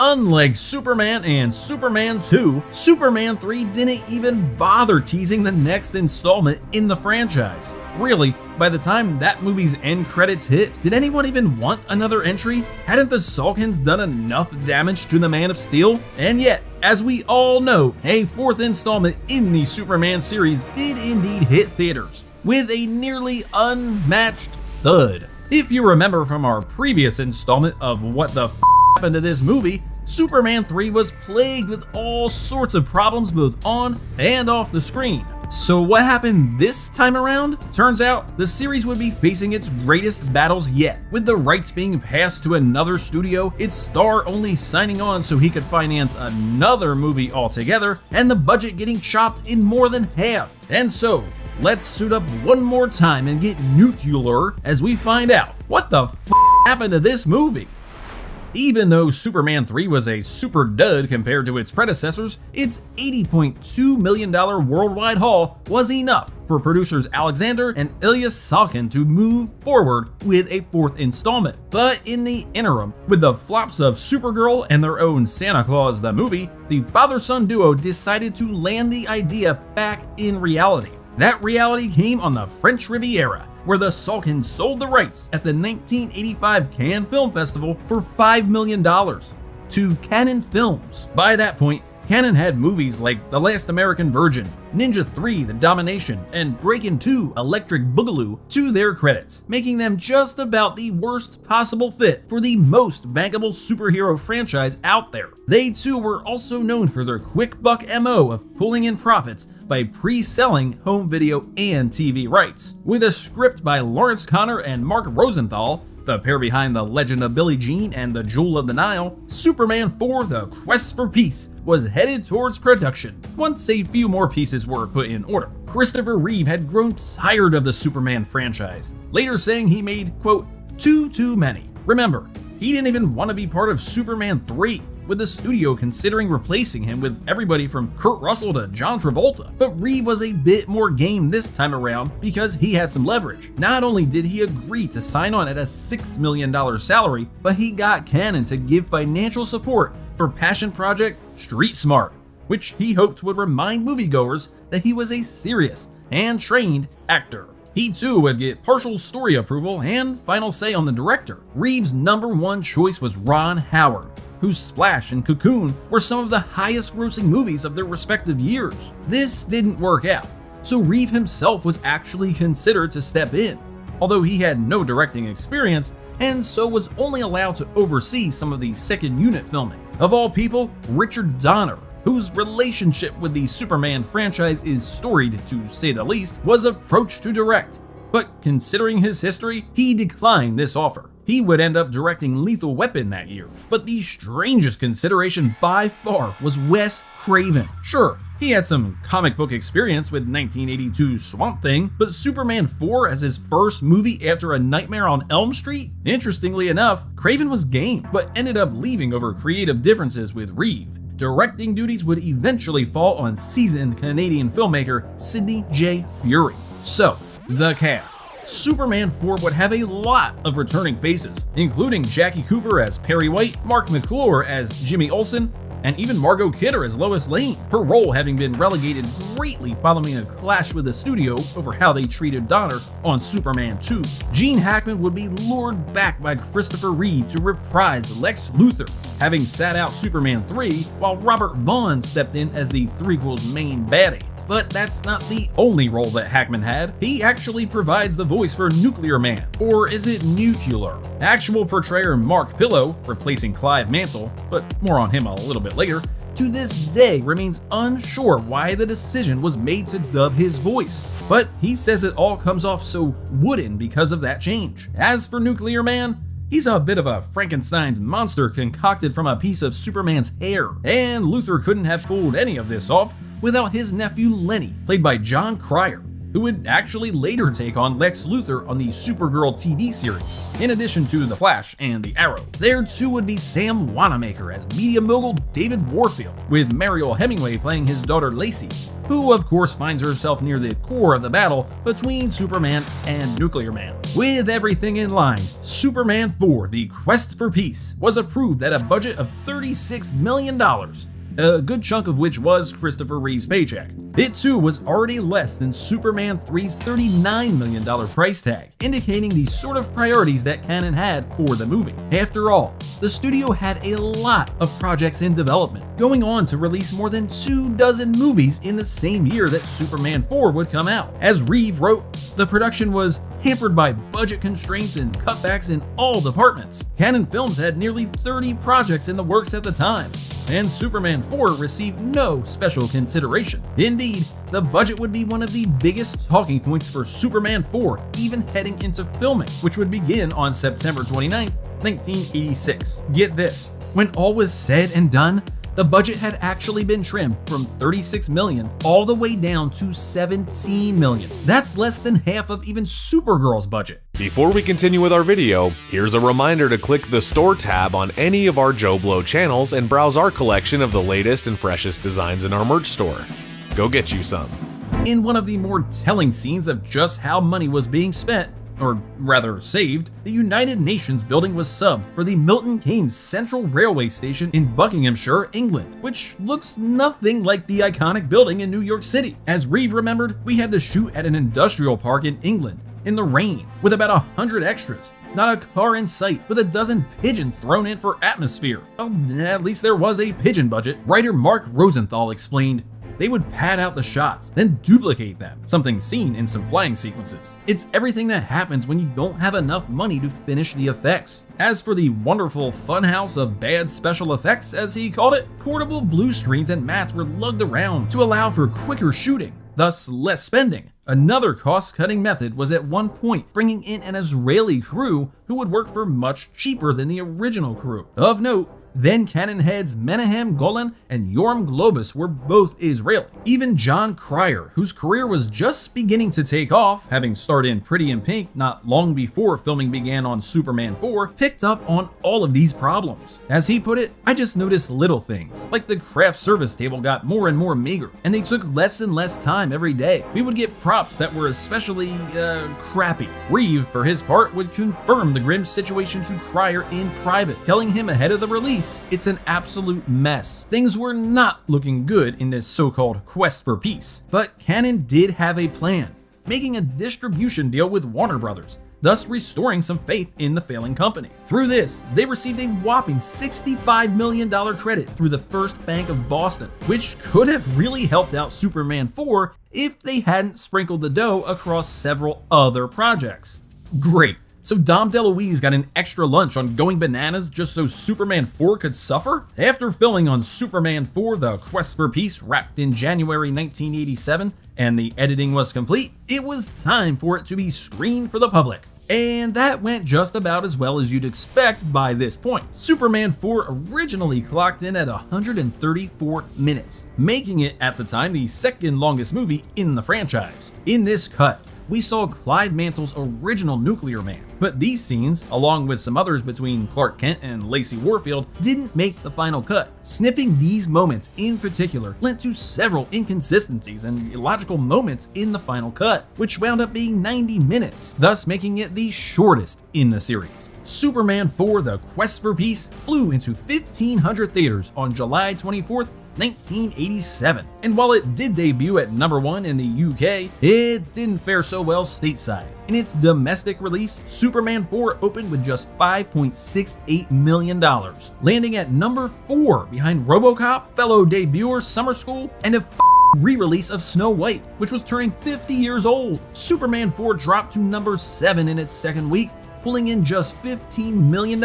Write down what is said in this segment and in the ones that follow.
Unlike Superman and Superman 2, Superman 3 didn't even bother teasing the next installment in the franchise. Really, by the time that movie's end credits hit, did anyone even want another entry? Hadn't the Salkinds done enough damage to the Man of Steel? And yet, as we all know, a fourth installment in the Superman series did indeed hit theaters, with a nearly unmatched thud. If you remember from our previous installment of What the F happened to this movie, Superman 3 was plagued with all sorts of problems both on and off the screen. So what happened this time around? Turns out the series would be facing its greatest battles yet, with the rights being passed to another studio, its star only signing on so he could finance another movie altogether, and the budget getting chopped in more than half. And so, let's suit up one more time and get nuclear as we find out what the f happened to this movie. Even though Superman 3 was a super dud compared to its predecessors, its $80.2 million worldwide haul was enough for producers Alexander and Ilya Salkind to move forward with a fourth installment. But in the interim, with the flops of Supergirl and their own Santa Claus the movie, the father-son duo decided to land the idea back in reality. That reality came on the French Riviera, where the Salkinds sold the rights at the 1985 Cannes Film Festival for $5 million to Cannon Films. By that point, Cannon had movies like The Last American Virgin, Ninja 3: The Domination, and Breakin' 2: Electric Boogaloo to their credits, making them just about the worst possible fit for the most bankable superhero franchise out there. They too were also known for their quick buck MO of pulling in profits by pre-selling home video and TV rights. With a script by Lawrence Connor and Mark Rosenthal, the pair behind The Legend of Billie Jean and The Jewel of the Nile, Superman 4: The Quest for Peace was headed towards production once a few more pieces were put in order. Christopher Reeve had grown tired of the Superman franchise, later saying he made, quote, too many. Remember, he didn't even want to be part of Superman 3, with the studio considering replacing him with everybody from Kurt Russell to John Travolta. But Reeve was a bit more game this time around because he had some leverage. Not only did he agree to sign on at a $6 million salary, but he got Cannon to give financial support for passion project Street Smart, which he hoped would remind moviegoers that he was a serious and trained actor. He too would get partial story approval and final say on the director. Reeve's #1 choice was Ron Howard, whose Splash and Cocoon were some of the highest grossing movies of their respective years. This didn't work out, so Reeve himself was actually considered to step in, although he had no directing experience and so was only allowed to oversee some of the second unit filming. Of all people, Richard Donner, whose relationship with the Superman franchise is storied to say the least, was approached to direct, but considering his history, he declined this offer. He would end up directing Lethal Weapon that year. But the strangest consideration by far was Wes Craven. Sure, he had some comic book experience with 1982's Swamp Thing, but Superman 4 as his first movie after A Nightmare on Elm Street? Interestingly enough, Craven was game, but ended up leaving over creative differences with Reeve. Directing duties would eventually fall on seasoned Canadian filmmaker Sidney J. Furie. So, the cast. Superman 4 would have a lot of returning faces, including Jackie Cooper as Perry White, Mark McClure as Jimmy Olsen, and even Margot Kidder as Lois Lane, her role having been relegated greatly following a clash with the studio over how they treated Donner on Superman 2. Gene Hackman would be lured back by Christopher Reeve to reprise Lex Luthor, having sat out Superman 3, while Robert Vaughn stepped in as the threequel's main baddie. But that's not the only role that Hackman had. He actually provides the voice for Nuclear Man, or is it Nuclear? Actual portrayer Mark Pillow, replacing Clive Mantle, but more on him a little bit later, to this day remains unsure why the decision was made to dub his voice. But he says it all comes off so wooden because of that change. As for Nuclear Man, he's a bit of a Frankenstein's monster concocted from a piece of Superman's hair, and Luthor couldn't have pulled any of this off without his nephew Lenny, played by John Cryer. who would actually later take on Lex Luthor on the Supergirl TV series. In addition to The Flash and the Arrow, there too would be Sam Wanamaker as media mogul David Warfield, with Mariel Hemingway playing his daughter Lacey, who of course finds herself near the core of the battle between Superman and Nuclear Man. With everything in line, Superman 4: The Quest for Peace was approved at a budget of $36 million, a good chunk of which was Christopher Reeve's paycheck. It too was already less than Superman 3's $39 million price tag, indicating the sort of priorities that Cannon had for the movie. After all, the studio had a lot of projects in development, going on to release more than 24 movies in the same year that Superman 4 would come out. As Reeve wrote, the production was hampered by budget constraints and cutbacks in all departments. Cannon Films had nearly 30 projects in the works at the time, and Superman 4 received no special consideration. Indeed, the budget would be one of the biggest talking points for Superman 4, even heading into filming, which would begin on September 29, 1986. Get this, when all was said and done, the budget had actually been trimmed from $36 million all the way down to $17 million. That's less than half of even Supergirl's budget. Before we continue with our video, here's a reminder to click the Store tab on any of our JoBlo channels and browse our collection of the latest and freshest designs in our merch store. Go get you some. In one of the more telling scenes of just how money was being spent, or rather saved, the United Nations building was subbed for the Milton Keynes Central Railway Station in Buckinghamshire, England, which looks nothing like the iconic building in New York City. As Reeve remembered, we had to shoot at an industrial park in England, in the rain, with about 100 extras. Not a car in sight, with a dozen pigeons thrown in for atmosphere. Oh, at least there was a pigeon budget. Writer Mark Rosenthal explained, they would pad out the shots, then duplicate them, something seen in some flying sequences. It's everything that happens when you don't have enough money to finish the effects. As for the wonderful funhouse of bad special effects, as he called it, portable blue screens and mats were lugged around to allow for quicker shooting, thus less spending. Another cost-cutting method was at one point bringing in an Israeli crew who would work for much cheaper than the original crew. Of note, then Cannon heads Menahem Golan and Yoram Globus were both Israeli. Even John Cryer, whose career was just beginning to take off, having starred in Pretty in Pink not long before filming began on Superman 4, picked up on all of these problems. As he put it, I just noticed little things, like the craft service table got more and more meager, and they took less and less time every day. We would get props that were especially, crappy. Reeve, for his part, would confirm the grim situation to Cryer in private, telling him ahead of the release, it's an absolute mess. Things were not looking good in this so-called quest for peace. But Cannon did have a plan, making a distribution deal with Warner Brothers, thus restoring some faith in the failing company. Through this, they received a whopping $65 million credit through the First Bank of Boston, which could have really helped out Superman 4 if they hadn't sprinkled the dough across several other projects. Great. So Dom DeLuise got an extra lunch on going bananas just so Superman 4 could suffer? After filming on Superman 4: The Quest for Peace wrapped in January 1987, and the editing was complete, it was time for it to be screened for the public. And that went just about as well as you'd expect by this point. Superman 4 originally clocked in at 134 minutes, making it at the time the second longest movie in the franchise. In this cut, we saw Clyde Mantle's original Nuclear Man, but these scenes, along with some others between Clark Kent and Lacey Warfield, didn't make the final cut. Snipping these moments in particular led to several inconsistencies and illogical moments in the final cut, which wound up being 90 minutes, thus making it the shortest in the series. Superman 4: The Quest for Peace flew into 1,500 theaters on July 24th, 1987. And while it did debut at #1 in the UK, it didn't fare so well stateside. In its domestic release, Superman 4 opened with just $5.68 million, landing at #4 behind RoboCop, fellow debuter Summer School, and a re-release of Snow White, which was turning 50 years old. Superman 4 dropped to #7 in its second week, pulling in just $15 million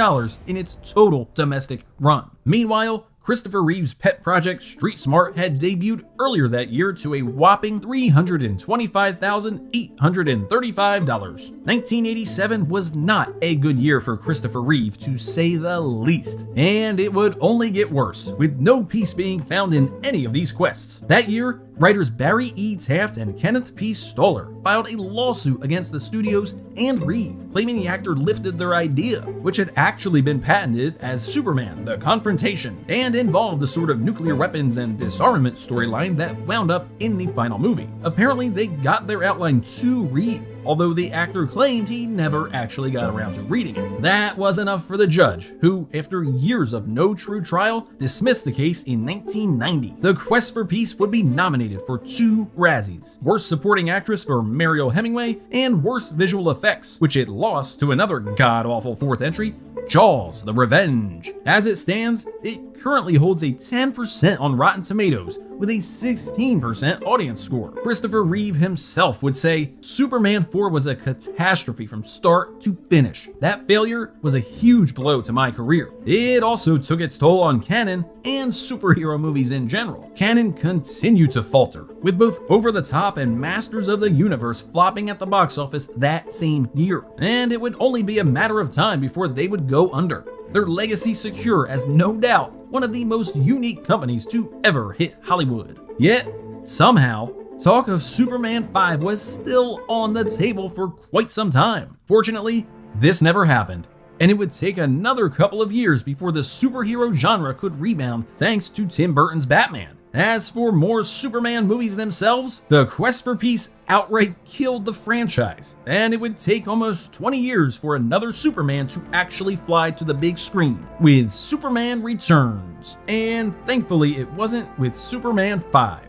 in its total domestic run. Meanwhile, Christopher Reeve's pet project Street Smart had debuted earlier that year to a whopping $325,835. 1987 was not a good year for Christopher Reeve, to say the least, and it would only get worse, with no peace being found in any of these quests. That year, Writers Barry E. Taft and Kenneth P. Stoller filed a lawsuit against the studios and Reeve, claiming the actor lifted their idea, which had actually been patented as Superman: The Confrontation, and involved the sort of nuclear weapons and disarmament storyline that wound up in the final movie. Apparently, they got their outline to Reeve, although the actor claimed he never actually got around to reading it. That was enough for the judge, who, after years of no true trial, dismissed the case in 1990. The Quest for Peace would be nominated for 2 Razzies: Worst Supporting Actress for Mariel Hemingway and Worst Visual Effects, which it lost to another god-awful 4th entry, Jaws: The Revenge. As it stands, it currently holds a 10% on Rotten Tomatoes with a 16% audience score. Christopher Reeve himself would say, "Superman 4 was a catastrophe from start to finish. That failure was a huge blow to my career. It also took its toll on canon and superhero movies in general. Canon continued to falter, with both Over the Top and Masters of the Universe flopping at the box office that same year, and it would only be a matter of time before they would go under. Their legacy secure as no doubt one of the most unique companies to ever hit Hollywood. Yet, somehow, talk of Superman 5 was still on the table for quite some time. Fortunately, this never happened, and it would take another couple of years before the superhero genre could rebound thanks to Tim Burton's Batman. As for more Superman movies themselves, The Quest for Peace outright killed the franchise, and it would take almost 20 years for another Superman to actually fly to the big screen with Superman Returns. And thankfully, it wasn't with Superman 5.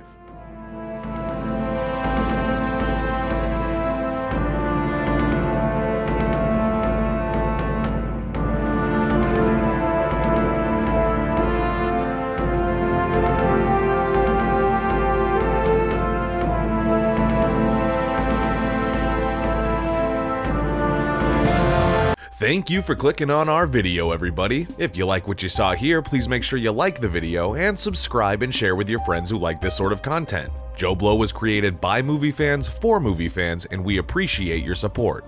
Thank you for clicking on our video, everybody. If you like what you saw here, please make sure you like the video and subscribe and share with your friends who like this sort of content. JoBlo was created by movie fans for movie fans, and we appreciate your support.